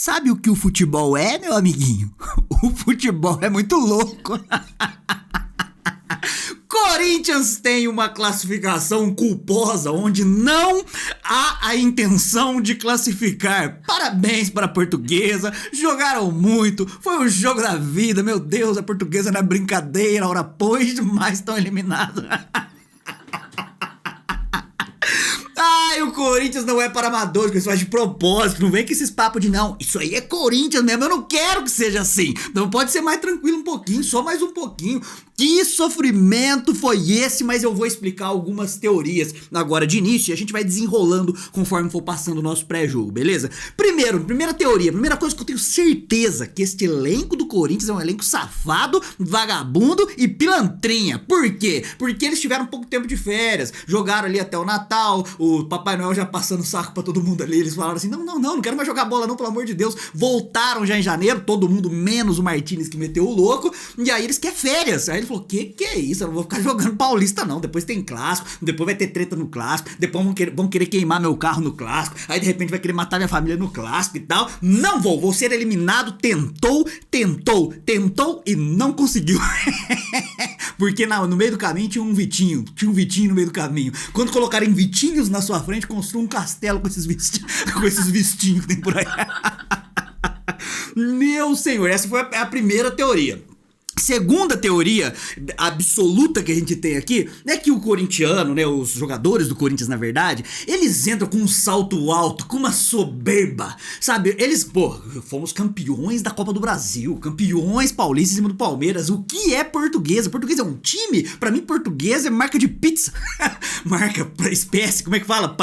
Sabe o que o futebol é, meu amiguinho? O futebol é muito louco. Corinthians tem uma classificação culposa onde não há a intenção de classificar. Parabéns para a Portuguesa, jogaram muito, foi o jogo da vida, meu Deus, a Portuguesa não é brincadeira, ora pois, mas estão eliminados. Ai, o Corinthians não é para amadores, que isso faz de propósito, não vem com esses papos de não, isso aí é Corinthians mesmo, eu não quero que seja assim, não pode ser mais tranquilo um pouquinho, só mais um pouquinho. Que sofrimento foi esse? Mas eu vou explicar algumas teorias agora de início e a gente vai desenrolando conforme for passando o nosso pré-jogo, beleza? Primeira teoria, primeira coisa que eu tenho certeza que este elenco do Corinthians é um elenco safado, vagabundo e pilantrinha. Por quê? Porque eles tiveram pouco tempo de férias, jogaram ali até o Natal, o Papai Noel já passando saco pra todo mundo ali, eles falaram assim, não quero mais jogar bola não, pelo amor de Deus. Voltaram já em janeiro, todo mundo menos o Martínez que meteu o louco, e aí eles querem férias. Aí ele falou, que é isso? Eu não vou ficar jogando Paulista não, depois tem clássico, depois vai ter treta no clássico, depois vão querer queimar meu carro no clássico, aí de repente vai querer matar minha família no clássico e tal. Não vou ser eliminado, tentou e não conseguiu. Porque no meio do caminho tinha um Vitinho no meio do caminho. Quando colocarem Vitinhos na sua frente, construa um castelo com esses vestinhos que tem por aí. Meu senhor, essa foi a primeira teoria. Segunda teoria absoluta que a gente tem aqui é que o corintiano, né, os jogadores do Corinthians, na verdade, eles entram com um salto alto, com uma soberba, sabe? Eles, fomos campeões da Copa do Brasil, campeões paulistas em cima do Palmeiras. O que é Portuguesa? Portuguesa é um time? Pra mim, Portuguesa é marca de pizza. Marca pra espécie, como é que fala?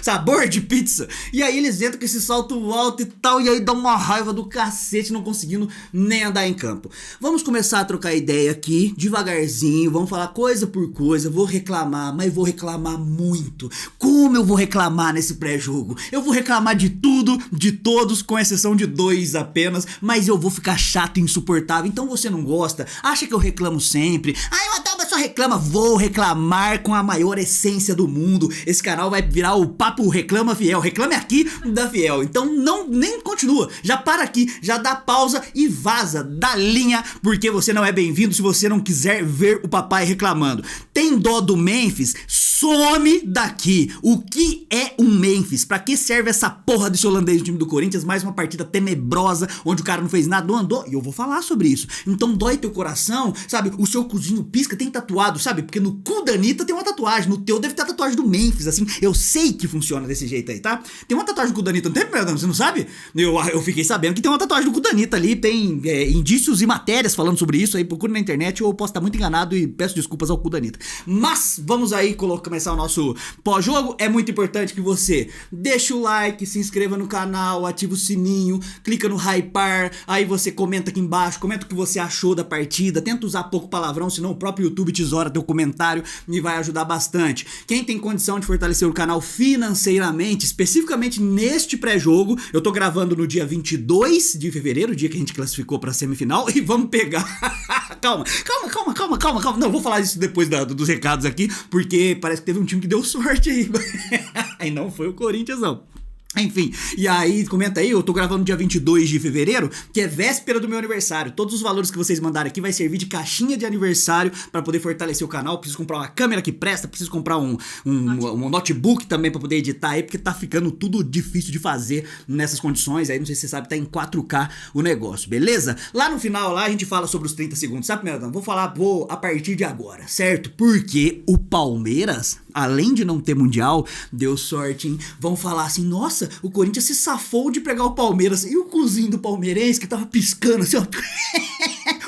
Sabor de pizza. E aí eles entram com esse salto alto e tal, e aí dá uma raiva do cacete, não conseguindo nem andar em campo. Vamos começar a trocar ideia aqui, devagarzinho, vamos falar coisa por coisa, vou reclamar, mas vou reclamar muito. Como eu vou reclamar nesse pré-jogo? Eu vou reclamar de tudo, de todos, com exceção de 2 apenas, mas eu vou ficar chato e insuportável. Então você não gosta? Acha que eu reclamo sempre? O Adalba só reclama. Vou reclamar com a maior essência do mundo. Esse canal vai virar o Papo Reclama Fiel. Reclame aqui da Fiel. Então nem continua, já para aqui, já dá pausa e vaza da linha, porque você não é bem-vindo se você não quiser ver o papai reclamando. Tem dó do Memphis? Some daqui. O que é um Memphis? Pra que serve essa porra desse holandês do time do Corinthians? Mais uma partida tenebrosa, onde o cara não fez nada, não andou, e eu vou falar sobre isso. Então dói teu coração, sabe? O seu cozinho pisca, tem tatuado, sabe? Porque no cu da Anitta tem uma tatuagem, no teu deve ter a tatuagem do Memphis, assim. Eu sei que funciona desse jeito aí, tá? Tem uma tatuagem do cu da Anitta, não tem, Fernando? Você não sabe? Eu fiquei sabendo que tem uma tatuagem do cu da Anitta ali, tem indícios e matérias falando sobre isso aí, procura na internet, eu posso estar muito enganado e peço desculpas ao cu da Anitta. Mas vamos aí começar o nosso pós-jogo. É muito importante que você deixe o like, se inscreva no canal, ative o sininho, clica no hypar, aí você comenta aqui embaixo, comenta o que você achou da partida, tenta usar pouco palavrão, senão o próprio YouTube tesoura teu comentário e vai ajudar bastante. Quem tem condição de fortalecer o canal financeiramente, especificamente neste pré-jogo, eu tô gravando no dia 22 de fevereiro, o dia que a gente classificou pra semifinal, e vamos pegar... Calma. Não, vou falar isso depois dos recados aqui, porque parece que teve um time que deu sorte aí. Aí não foi o Corinthians, não. Enfim, e aí, comenta aí, eu tô gravando dia 22 de fevereiro, que é véspera do meu aniversário. Todos os valores que vocês mandarem aqui vai servir de caixinha de aniversário pra poder fortalecer o canal. Preciso comprar uma câmera que presta, preciso comprar um notebook também pra poder editar aí, porque tá ficando tudo difícil de fazer nessas condições. Aí, não sei se você sabe, tá em 4K o negócio, beleza? Lá no final, lá a gente fala sobre os 30 segundos, sabe, meu? Vou a partir de agora, certo? Porque o Palmeiras, além de não ter mundial, deu sorte, hein? Vão falar assim, nossa, o Corinthians se safou de pegar o Palmeiras. E o cozinho do palmeirense que tava piscando assim, ó.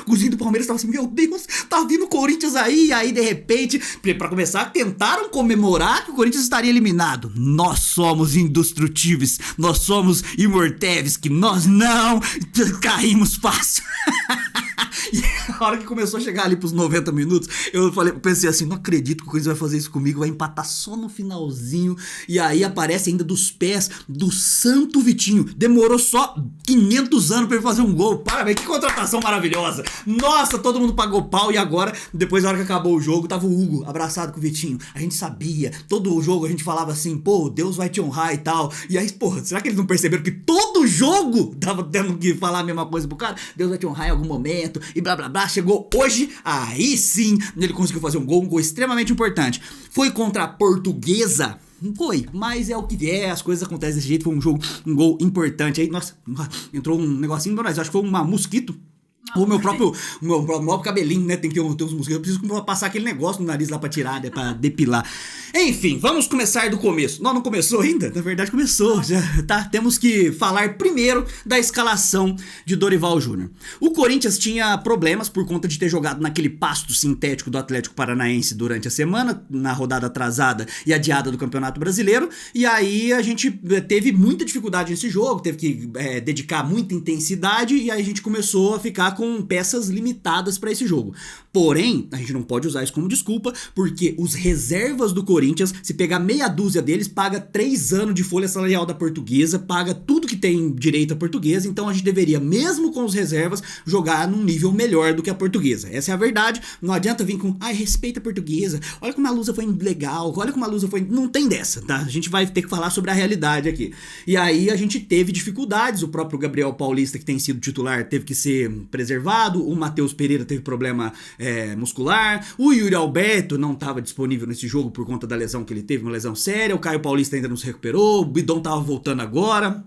O cozinho do Palmeiras tava assim, meu Deus, tá vindo o Corinthians aí. E aí, de repente, pra começar, tentaram comemorar que o Corinthians estaria eliminado. Nós somos indestrutíveis, nós somos imortéveis, que nós não caímos fácil. A hora que começou a chegar ali pros 90 minutos, pensei assim, não acredito que o Corinthians vai fazer isso comigo, vai empatar só no finalzinho. E aí aparece ainda dos pés do Santo Vitinho. Demorou só 500 anos pra ele fazer um gol. Parabéns, que contratação maravilhosa. Nossa, todo mundo pagou pau. E agora, depois da hora que acabou o jogo, tava o Hugo abraçado com o Vitinho. A gente sabia, todo o jogo a gente falava assim, pô, Deus vai te honrar e tal. E aí, porra, será que eles não perceberam que todo jogo tava tendo que falar a mesma coisa pro cara? Deus vai te honrar em algum momento e blá blá blá. Chegou hoje, aí sim, ele conseguiu fazer um gol extremamente importante. Foi contra a Portuguesa. Foi, mas é o que é, as coisas acontecem desse jeito. Foi um gol importante aí. Nossa, entrou um negocinho pra nós, acho que foi uma mosquito. Ou meu próprio cabelinho, né? Tem que ter uns mosquitos. Eu preciso passar aquele negócio no nariz lá pra tirar, né? Pra depilar. Enfim, vamos começar do começo. Não começou ainda? Na verdade começou, já, tá? Temos que falar primeiro da escalação de Dorival Júnior. O Corinthians tinha problemas por conta de ter jogado naquele pasto sintético do Atlético Paranaense durante a semana, na rodada atrasada e adiada do Campeonato Brasileiro. E aí a gente teve muita dificuldade nesse jogo, teve que dedicar muita intensidade e aí a gente começou a ficar com peças limitadas para esse jogo. Porém, a gente não pode usar isso como desculpa, porque os reservas do Corinthians, se pegar meia dúzia deles, paga 3 anos de folha salarial da Portuguesa, paga tudo que tem direito à Portuguesa, então a gente deveria, mesmo com os reservas, jogar num nível melhor do que a Portuguesa. Essa é a verdade, não adianta vir com, respeita a Portuguesa, olha como a Lusa foi legal, olha como a Lusa foi... Não tem dessa, tá? A gente vai ter que falar sobre a realidade aqui. E aí a gente teve dificuldades, o próprio Gabriel Paulista, que tem sido titular, teve que ser preservado, o Matheus Pereira teve problema muscular, o Yuri Alberto não estava disponível nesse jogo por conta da lesão que ele teve, uma lesão séria, o Caio Paulista ainda não se recuperou, o Bidon tava voltando agora.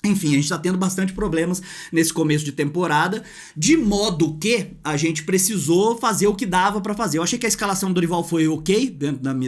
Enfim, a gente tá tendo bastante problemas nesse começo de temporada, de modo que a gente precisou fazer o que dava pra fazer. Eu achei que a escalação do Dorival foi ok,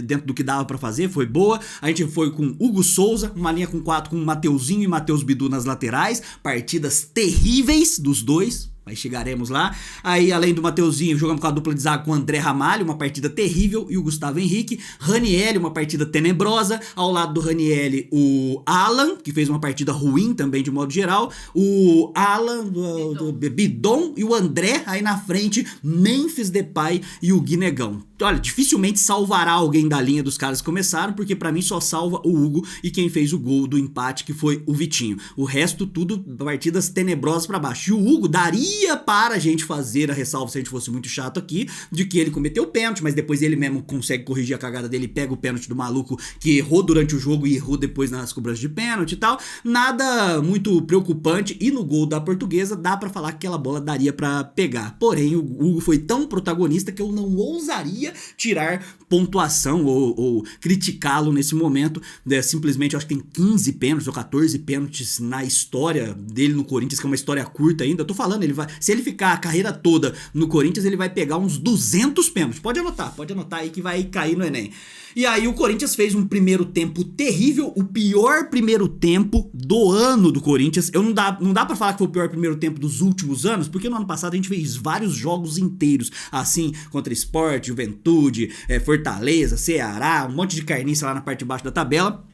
dentro do que dava pra fazer, foi boa. A gente foi com Hugo Souza, uma linha com 4 com Mateuzinho e Matheus Bidu nas laterais, partidas terríveis dos dois. Aí chegaremos lá. Aí, além do Mateuzinho, jogamos com a dupla de zaga com o André Ramalho, uma partida terrível, e o Gustavo Henrique. Ranieri, uma partida tenebrosa. Ao lado do Ranieri, o Alan, que fez uma partida ruim também, de modo geral. O Alan, do Bidon e o André. Aí na frente, Memphis Depay e o Guinegão. Olha, dificilmente salvará alguém da linha dos caras que começaram, porque pra mim só salva o Hugo e quem fez o gol do empate, que foi o Vitinho. O resto, tudo partidas tenebrosas pra baixo. E o Hugo daria para a gente fazer a ressalva, se a gente fosse muito chato aqui, de que ele cometeu o pênalti, mas depois ele mesmo consegue corrigir a cagada dele e pega o pênalti do maluco que errou durante o jogo e errou depois nas cobranças de pênalti e tal. Nada muito preocupante, e no gol da Portuguesa dá pra falar que aquela bola daria pra pegar. Porém, o Hugo foi tão protagonista que eu não ousaria tirar pontuação ou criticá-lo nesse momento. Simplesmente, eu acho que tem 15 pênaltis ou 14 pênaltis na história dele no Corinthians, que é uma história curta ainda. Eu tô falando, se ele ficar a carreira toda no Corinthians, ele vai pegar uns 200 pênaltis. Pode anotar aí que vai cair no Enem. E aí o Corinthians fez um primeiro tempo terrível, o pior primeiro tempo do ano do Corinthians. Não dá pra falar que foi o pior primeiro tempo dos últimos anos, porque no ano passado a gente fez vários jogos inteiros, assim, contra Sport, Juventude, Fortaleza, Ceará, um monte de carniça lá na parte de baixo da tabela.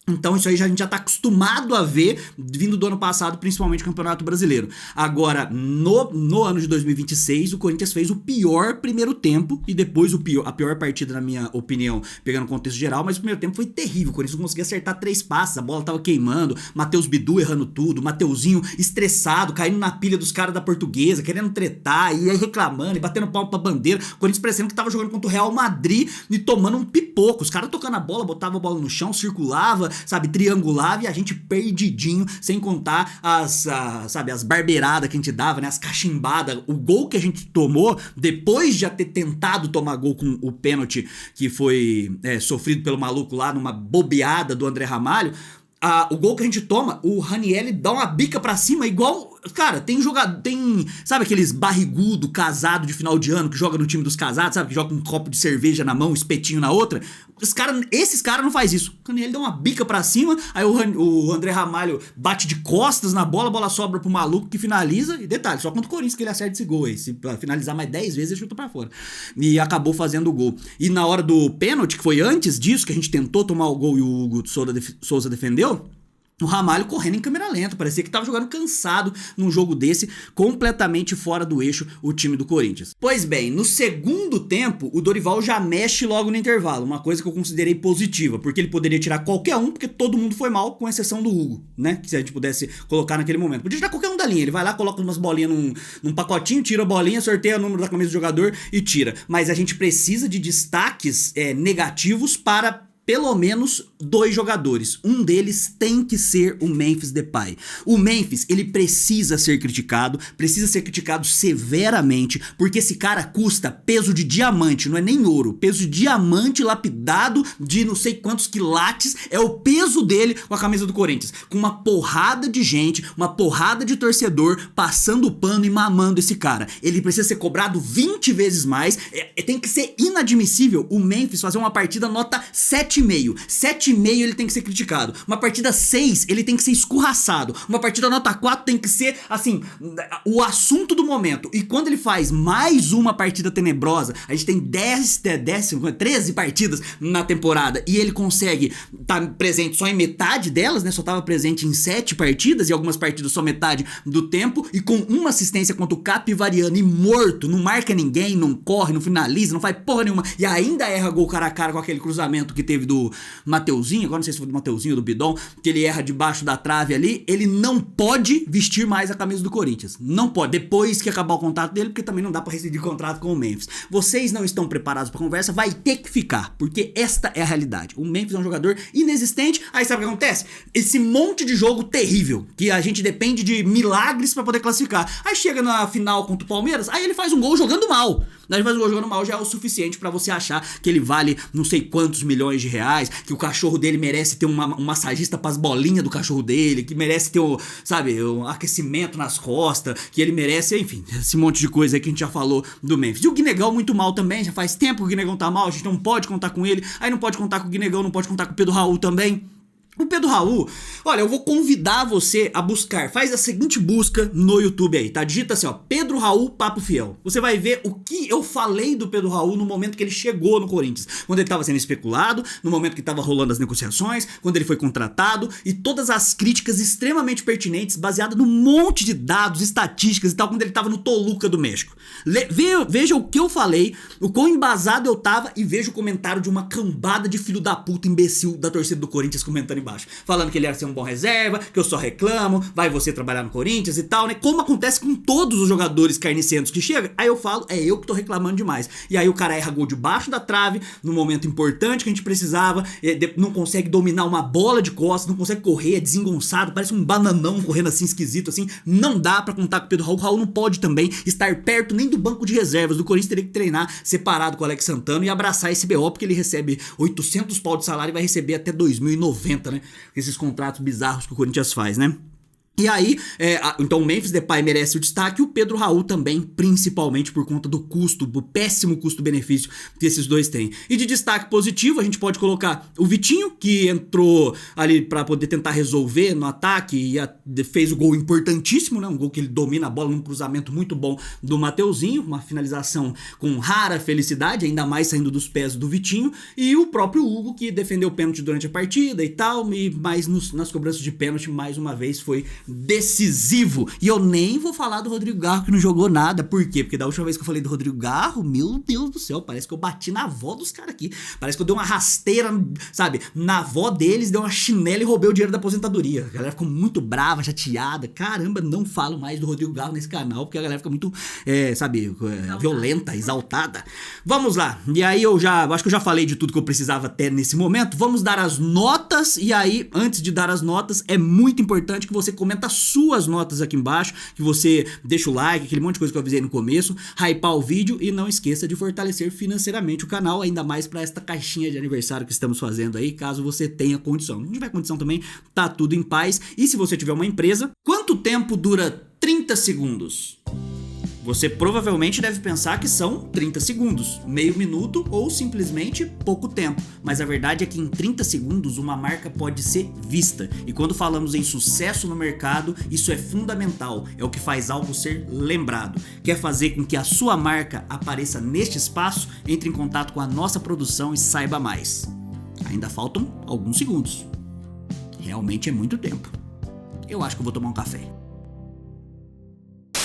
Então isso aí a gente já tá acostumado a ver, vindo do ano passado, principalmente o Campeonato Brasileiro. Agora, no ano de 2026, o Corinthians fez o pior primeiro tempo e depois a pior partida, na minha opinião, pegando o contexto geral, mas o primeiro tempo foi terrível. O Corinthians não conseguia acertar 3 passes, a bola tava queimando, Matheus Bidu errando tudo, Mateuzinho estressado, caindo na pilha dos caras da Portuguesa, querendo tretar, e aí reclamando, e batendo pau pra bandeira. O Corinthians parecendo que tava jogando contra o Real Madrid e tomando um pipoco. Os caras tocando a bola, botavam a bola no chão, circulava, sabe, triangulava, e a gente perdidinho, sem contar as barbeiradas que a gente dava, né, as cachimbadas. O gol que a gente tomou, depois de já ter tentado tomar gol com o pênalti que foi sofrido pelo maluco lá, numa bobeada do André Ramalho, o gol que a gente toma, o Ranieri dá uma bica pra cima, igual... Cara, sabe aqueles barrigudo, casado de final de ano, que joga no time dos casados, sabe? Que joga com um copo de cerveja na mão, um espetinho na outra. Esses caras não faz isso. Quando ele dá uma bica pra cima, aí o André Ramalho bate de costas na bola, a bola sobra pro maluco que finaliza. E detalhe, só contra o Corinthians que ele acerta esse gol aí. Se finalizar mais 10 vezes, ele chuta pra fora. E acabou fazendo o gol. E na hora do pênalti, que foi antes disso, que a gente tentou tomar o gol e o Hugo Souza defendeu, O Ramalho correndo em câmera lenta, parecia que tava jogando cansado num jogo desse, completamente fora do eixo o time do Corinthians. Pois bem, no segundo tempo, o Dorival já mexe logo no intervalo, uma coisa que eu considerei positiva, porque ele poderia tirar qualquer um, porque todo mundo foi mal, com exceção do Hugo, né? Que se a gente pudesse colocar naquele momento. Podia tirar qualquer um da linha, ele vai lá, coloca umas bolinhas num pacotinho, tira a bolinha, sorteia o número da camisa do jogador e tira. Mas a gente precisa de destaques negativos para pelo menos 2 jogadores. Um deles tem que ser o Memphis Depay. O Memphis, ele precisa ser criticado severamente, porque esse cara custa peso de diamante, não é nem ouro, peso de diamante lapidado de não sei quantos quilates, é o peso dele com a camisa do Corinthians, com uma porrada de gente, uma porrada de torcedor passando o pano e mamando esse cara. Ele precisa ser cobrado 20 vezes mais, tem que ser inadmissível o Memphis fazer uma partida nota 7,5. 7,5 ele tem que ser criticado. Uma partida 6 ele tem que ser escorraçado. Uma partida nota 4 tem que ser, assim, o assunto do momento. E quando ele faz mais uma partida tenebrosa, a gente tem 13 partidas na temporada e ele consegue estar presente só em metade delas, né? Só estava presente em 7 partidas e algumas partidas só metade do tempo e com uma assistência contra o Capivariano e morto, não marca ninguém, não corre, não finaliza, não faz porra nenhuma e ainda erra gol cara a cara com aquele cruzamento que teve do Mateuzinho, agora não sei se foi do Mateuzinho ou do Bidon, que ele erra debaixo da trave ali, ele não pode vestir mais a camisa do Corinthians. Não pode, depois que acabar o contrato dele, porque também não dá pra rescindir contrato com o Memphis. Vocês não estão preparados pra conversa, vai ter que ficar, porque esta é a realidade. O Memphis é um jogador inexistente, aí sabe o que acontece? Esse monte de jogo terrível, que a gente depende de milagres pra poder classificar. Aí chega na final contra o Palmeiras, aí ele faz um gol jogando mal. Aí ele faz um gol jogando mal já é o suficiente pra você achar que ele vale não sei quantos milhões de reais, que o cachorro dele merece ter um massagista pras bolinhas do cachorro dele, que merece ter um aquecimento nas costas, que ele merece, enfim, esse monte de coisa aí que a gente já falou do Memphis. E o Guinegão muito mal também, já faz tempo que o Guinegão tá mal, a gente não pode contar com ele, aí não pode contar com o Guinegão, não pode contar com o Pedro Raul também. O Pedro Raul, olha, eu vou convidar você a buscar, faz a seguinte busca no YouTube aí, tá? Digita assim, ó, Pedro Raul Papo Fiel. Você vai ver o que eu falei do Pedro Raul no momento que ele chegou no Corinthians, quando ele tava sendo especulado, no momento que tava rolando as negociações, quando ele foi contratado e todas as críticas extremamente pertinentes, baseadas num monte de dados, estatísticas e tal, quando ele tava no Toluca do México. Veja o que eu falei, o quão embasado eu tava e veja o comentário de uma cambada de filho da puta imbecil da torcida do Corinthians comentando embaixo, falando que ele ia ser um bom reserva, que eu só reclamo, vai você trabalhar no Corinthians e tal, né? Como acontece com todos os jogadores carnicentos que chegam, aí eu falo, é eu que tô reclamando demais. E aí o cara erra gol debaixo da trave, no momento importante que a gente precisava, não consegue dominar uma bola de costas, não consegue correr, é desengonçado, parece um bananão correndo assim, esquisito assim, não dá pra contar com o Pedro Raul. O Raul não pode também estar perto nem do banco de reservas, do Corinthians teria que treinar separado com o Alex Santana e abraçar esse BO, porque ele recebe 800 pau de salário e vai receber até 2090, né? Esses contratos bizarros que o Corinthians faz, né? E aí, então o Memphis Depay merece o destaque e o Pedro Raul também, principalmente por conta do custo, do péssimo custo-benefício que esses dois têm. E de destaque positivo, a gente pode colocar o Vitinho, que entrou ali pra poder tentar resolver no ataque e fez o gol importantíssimo, né? Um gol que ele domina a bola num cruzamento muito bom do Mateuzinho, uma finalização com rara felicidade, ainda mais saindo dos pés do Vitinho, e o próprio Hugo, que defendeu o pênalti durante a partida e tal, mas nas cobranças de pênalti, mais uma vez, foi decisivo. E eu nem vou falar do Rodrigo Garro, que não jogou nada. Por quê? Porque da última vez que eu falei do Rodrigo Garro, meu Deus do céu, parece que eu bati na avó dos caras aqui. Parece que eu dei uma rasteira, sabe, na avó deles, dei uma chinela e roubei o dinheiro da aposentadoria. A galera ficou muito brava, chateada. Caramba, não falo mais do Rodrigo Garro nesse canal, porque a galera fica muito, violenta, exaltada. Vamos lá. E aí acho que eu já falei de tudo que eu precisava até nesse momento. Vamos dar as notas. E aí, antes de dar as notas, é muito importante que você comenta suas notas aqui embaixo, que você deixa o like, aquele monte de coisa que eu avisei no começo, hypar o vídeo e não esqueça de fortalecer financeiramente o canal, ainda mais para esta caixinha de aniversário que estamos fazendo aí, caso você tenha condição. Se não tiver condição também, tá tudo em paz. E se você tiver uma empresa, quanto tempo dura 30 segundos? Você provavelmente deve pensar que são 30 segundos, meio minuto ou simplesmente pouco tempo. Mas a verdade é que em 30 segundos uma marca pode ser vista. E quando falamos em sucesso no mercado, isso é fundamental. É o que faz algo ser lembrado. Quer fazer com que a sua marca apareça neste espaço? Entre em contato com a nossa produção e saiba mais. Ainda faltam alguns segundos. Realmente é muito tempo. Eu acho que eu vou tomar um café.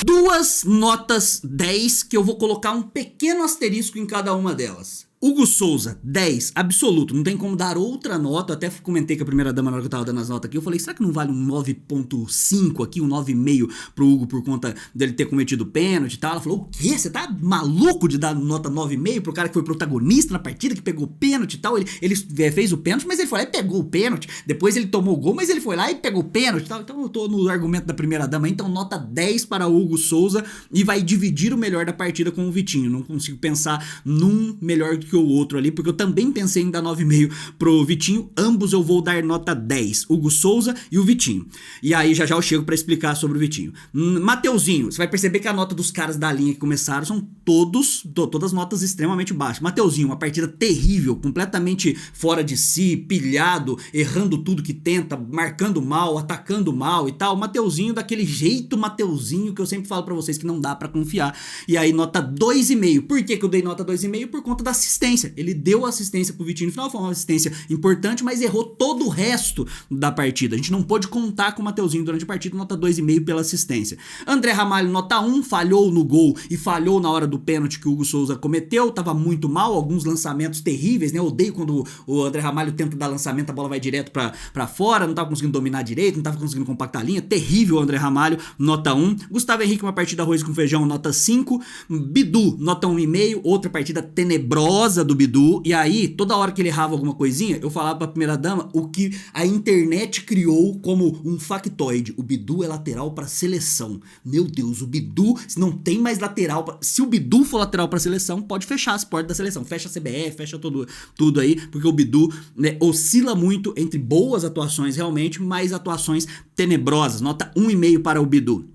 Duas notas 10 que eu vou colocar um pequeno asterisco em cada uma delas. Hugo Souza, 10, absoluto, não tem como dar outra nota. Eu até comentei com a primeira dama na hora que eu tava dando as notas aqui. Eu falei, será que não vale um 9.5 aqui, um 9,5 pro Hugo por conta dele ter cometido pênalti e tal? Ela falou, o quê? Você tá maluco de dar nota 9,5 pro cara que foi protagonista na partida, que pegou pênalti e tal? Ele fez o pênalti, mas ele foi lá e pegou o pênalti. Depois ele tomou o gol, mas ele foi lá e pegou o pênalti e tal. Então eu tô no argumento da primeira dama. Então nota 10 para Hugo Souza e vai dividir o melhor da partida com o Vitinho. Não consigo pensar num melhor que o outro ali, porque eu também pensei em dar 9,5 pro Vitinho. Ambos eu vou dar nota 10, Hugo Souza e o Vitinho. E aí já eu chego pra explicar sobre o Vitinho. Mateuzinho, você vai perceber que a nota dos caras da linha que começaram são todas notas extremamente baixas. Mateuzinho, uma partida terrível, completamente fora de si, pilhado, errando tudo que tenta, marcando mal, atacando mal e tal. Mateuzinho daquele jeito Mateuzinho que eu sempre falo pra vocês que não dá pra confiar. E aí nota 2,5. Por que eu dei nota 2,5? Por conta da assistência. Ele deu assistência pro Vitinho no final, foi uma assistência importante, mas errou todo o resto da partida. A gente não pôde contar com o Mateuzinho durante a partida, nota 2,5 pela assistência. André Ramalho, nota 1, falhou no gol e falhou na hora do pênalti que o Hugo Souza cometeu, tava muito mal, alguns lançamentos terríveis, né? Eu odeio quando o André Ramalho tenta dar lançamento, a bola vai direto pra fora, não tava conseguindo dominar direito, não tava conseguindo compactar a linha, terrível o André Ramalho, nota 1. Gustavo Henrique, uma partida arroz com feijão, nota 5. Bidu, nota 1,5, outra partida tenebrosa do Bidu, e aí, toda hora que ele errava alguma coisinha, eu falava pra primeira dama o que a internet criou como um factoide. O Bidu é lateral pra seleção. Meu Deus, o Bidu, se não tem mais lateral, se o Bidu for lateral pra seleção, pode fechar as portas da seleção. Fecha a CBF, fecha tudo aí, porque o Bidu, né, oscila muito entre boas atuações realmente, mas atuações tenebrosas. Nota 1,5 para o Bidu.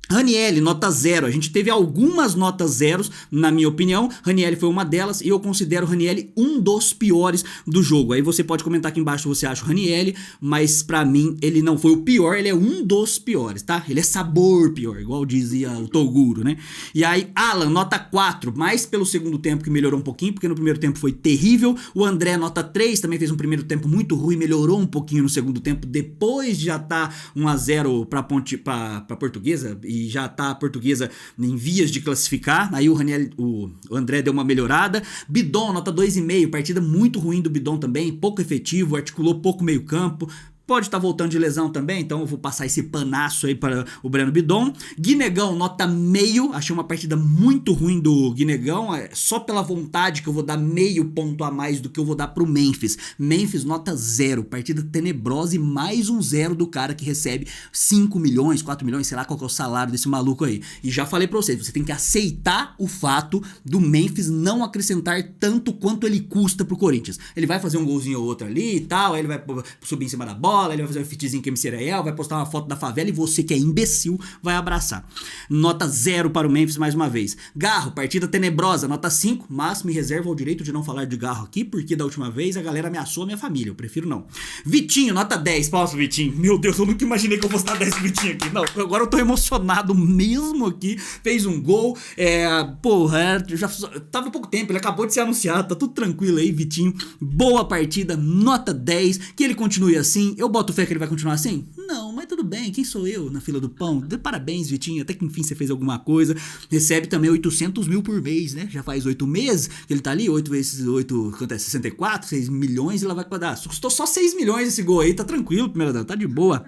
Ranielli, nota 0. A gente teve algumas notas zeros, na minha opinião. Ranielli foi uma delas e eu considero o Ranielli um dos piores do jogo. Aí você pode comentar aqui embaixo se você acha o Ranielli, mas pra mim ele não foi o pior, ele é um dos piores, tá? Ele é sabor pior, igual dizia o Toguro, né? E aí, Alan, nota 4, mais pelo segundo tempo que melhorou um pouquinho, porque no primeiro tempo foi terrível. O André, nota 3, também fez um primeiro tempo muito ruim, melhorou um pouquinho no segundo tempo, depois já tá 1-0 pra Portuguesa, e já tá a Portuguesa em vias de classificar. Aí o André deu uma melhorada. Bidon, nota 2,5, partida muito ruim do Bidon também, pouco efetivo, articulou pouco meio campo. Pode estar voltando de lesão também, então eu vou passar esse panaço aí para o Breno Bidon. Guinegão, nota meio. Achei uma partida muito ruim do Guinegão. Só pela vontade que eu vou dar meio ponto a mais do que eu vou dar pro Memphis. Memphis, nota 0. Partida tenebrosa e mais um 0 do cara que recebe 5 milhões, 4 milhões, sei lá qual que é o salário desse maluco aí. E já falei pra vocês, você tem que aceitar o fato do Memphis não acrescentar tanto quanto ele custa pro Corinthians. Ele vai fazer um golzinho ou outro ali e tal, aí ele vai subir em cima da bola, ele vai fazer um fitzinho com MC Ariel, vai postar uma foto da favela e você que é imbecil vai abraçar. Nota 0 para o Memphis mais uma vez. Garro, partida tenebrosa, nota 5, mas me reservo o direito de não falar de Garro aqui, porque da última vez a galera ameaçou a minha família, eu prefiro não. Vitinho, nota 10, posso Vitinho? Meu Deus, eu nunca imaginei que eu fosse dar 10 pro Vitinho aqui. Não, agora eu tô emocionado mesmo aqui, fez um gol, já tava pouco tempo, ele acabou de ser anunciado, tá tudo tranquilo aí, Vitinho. Boa partida, nota 10, que ele continue assim. Eu boto fé que ele vai continuar assim? Não, mas tudo bem, quem sou eu na fila do pão? Parabéns, Vitinho, até que enfim você fez alguma coisa. Recebe também 800 mil por mês, né? Já faz 8 meses que ele tá ali, 8 vezes 8, quanto é? 64, 6 milhões e lá vai dar. Custou só 6 milhões esse gol aí, tá tranquilo, primeira dama, tá de boa.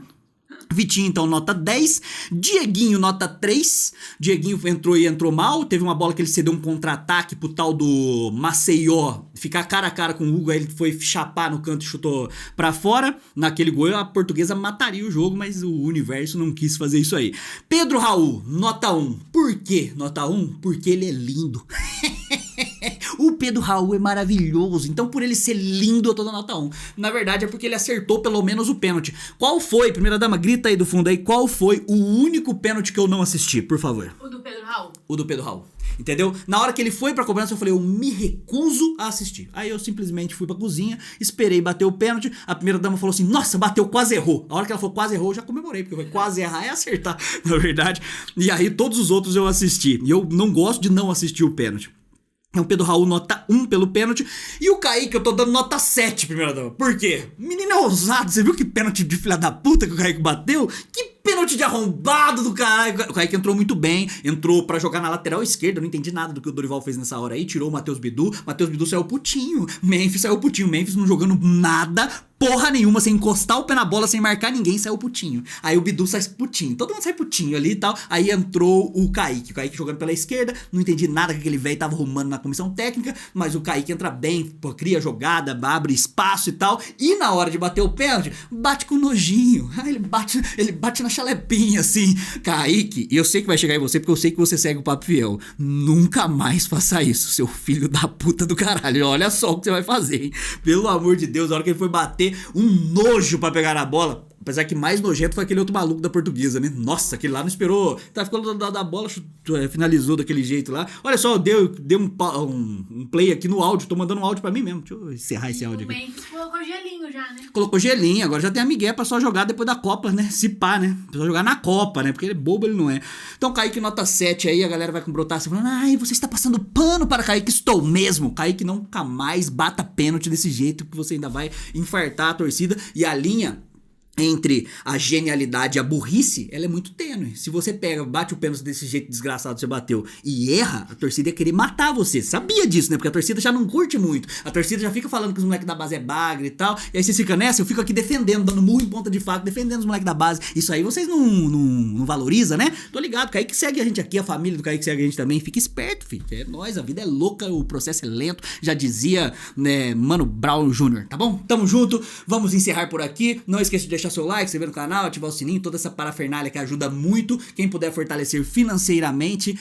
Vitinho, então, nota 10. Dieguinho, nota 3. Dieguinho entrou mal. Teve uma bola que ele cedeu um contra-ataque pro tal do Maceió ficar cara a cara com o Hugo. Aí ele foi chapar no canto e chutou pra fora. Naquele gol, a Portuguesa mataria o jogo, mas o universo não quis fazer isso aí. Pedro Raul, nota 1. Por quê nota 1? Porque ele é lindo. O Pedro Raul é maravilhoso, então por ele ser lindo eu tô dando nota 1. Na verdade é porque ele acertou pelo menos o pênalti. Qual foi, primeira dama, grita aí do fundo aí, qual foi o único pênalti que eu não assisti, por favor? O do Pedro Raul. O do Pedro Raul. Entendeu? Na hora que ele foi pra cobrança eu falei, eu me recuso a assistir. Aí eu simplesmente fui pra cozinha, esperei bater o pênalti. A primeira dama falou assim, nossa, bateu, quase errou. A hora que ela falou quase errou, eu já comemorei, porque foi quase errar é acertar, na verdade. E aí todos os outros eu assisti. E eu não gosto de não assistir o pênalti. É o Pedro Raul nota 1 pelo pênalti. E o Kaique eu tô dando nota 7, primeira dama. Por quê? Menino é ousado. Você viu que pênalti de filha da puta que o Kaique bateu? Que pênalti de arrombado do caralho. O Kaique entrou muito bem. Entrou pra jogar na lateral esquerda. Eu não entendi nada do que o Dorival fez nessa hora aí. Tirou o Matheus Bidu. Matheus Bidu saiu putinho. Memphis saiu putinho. Memphis não jogando nada. Porra nenhuma, sem encostar o pé na bola, sem marcar ninguém, saiu putinho. Aí o Bidu sai putinho. Todo mundo sai putinho ali e tal. Aí entrou o Kaique. O Kaique jogando pela esquerda. Não entendi nada que aquele velho tava arrumando na comissão técnica. Mas o Kaique entra bem, pô, cria jogada, abre espaço e tal. E na hora de bater o pênalti, bate com nojinho. Aí ele bate na chalepinha, assim. Kaique, e eu sei que vai chegar em você, porque eu sei que você segue o Papo Fiel. Nunca mais faça isso, seu filho da puta do caralho. Olha só o que você vai fazer, hein? Pelo amor de Deus, a hora que ele foi bater, um nojo pra pegar na bola. Apesar que mais nojento foi aquele outro maluco da Portuguesa, né? Nossa, aquele lá não esperou. Tá ficando da bola, finalizou daquele jeito lá. Olha só, deu um play aqui no áudio. Tô mandando um áudio pra mim mesmo. Deixa eu encerrar esse áudio aqui. O Memphis colocou gelinho já, né? Colocou gelinho, agora já tem a Miguel pra só jogar depois da Copa, né? Se pá, né? Pra só jogar na Copa, né? Porque ele é bobo, ele não é. Então, Kaique nota 7 aí, a galera vai brotar assim, falando: ai, você está passando pano para Kaique. Estou mesmo. Kaique nunca mais bata pênalti desse jeito, que você ainda vai infartar a torcida. E a linha entre a genialidade e a burrice, ela é muito tênue. Se você pega, bate o pênalti desse jeito desgraçado que você bateu e erra, a torcida ia querer matar você. Sabia disso, né? Porque a torcida já não curte muito. A torcida já fica falando que os moleques da base é bagre e tal. E aí você fica nessa, eu fico aqui defendendo, dando murro em ponta de faca, defendendo os moleques da base. Isso aí vocês não valorizam, né? Tô ligado, Kaique segue a gente aqui, a família do Kaique segue a gente também. Fica esperto, filho. É nóis, a vida é louca, o processo é lento. Já dizia, né, Mano Brown Jr., tá bom? Tamo junto, vamos encerrar por aqui. Não esqueça de deixar seu like, se inscrever no canal, ativar o sininho, toda essa parafernália que ajuda muito. Quem puder fortalecer financeiramente,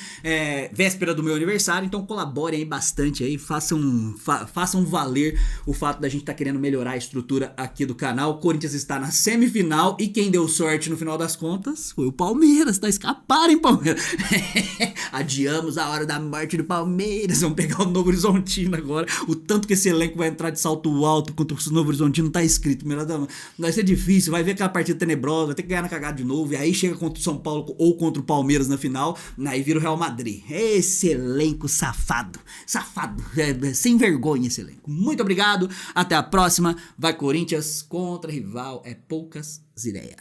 véspera do meu aniversário, então colaborem aí bastante aí, façam valer o fato da gente estar querendo melhorar a estrutura aqui do canal. O Corinthians está na semifinal e quem deu sorte no final das contas foi o Palmeiras, tá escapando, hein, Palmeiras? Adiamos a hora da morte do Palmeiras, vamos pegar o Novo Horizontino agora. O tanto que esse elenco vai entrar de salto alto contra o Novo Horizontino tá escrito, vai ser difícil, vai ver aquela partida tenebrosa, vai ter que ganhar na cagada de novo, e aí chega contra o São Paulo ou contra o Palmeiras na final, aí vira o Real Madrid. Esse elenco safado, sem vergonha esse elenco. Muito obrigado, até a próxima. Vai Corinthians, contra rival é poucas ideias.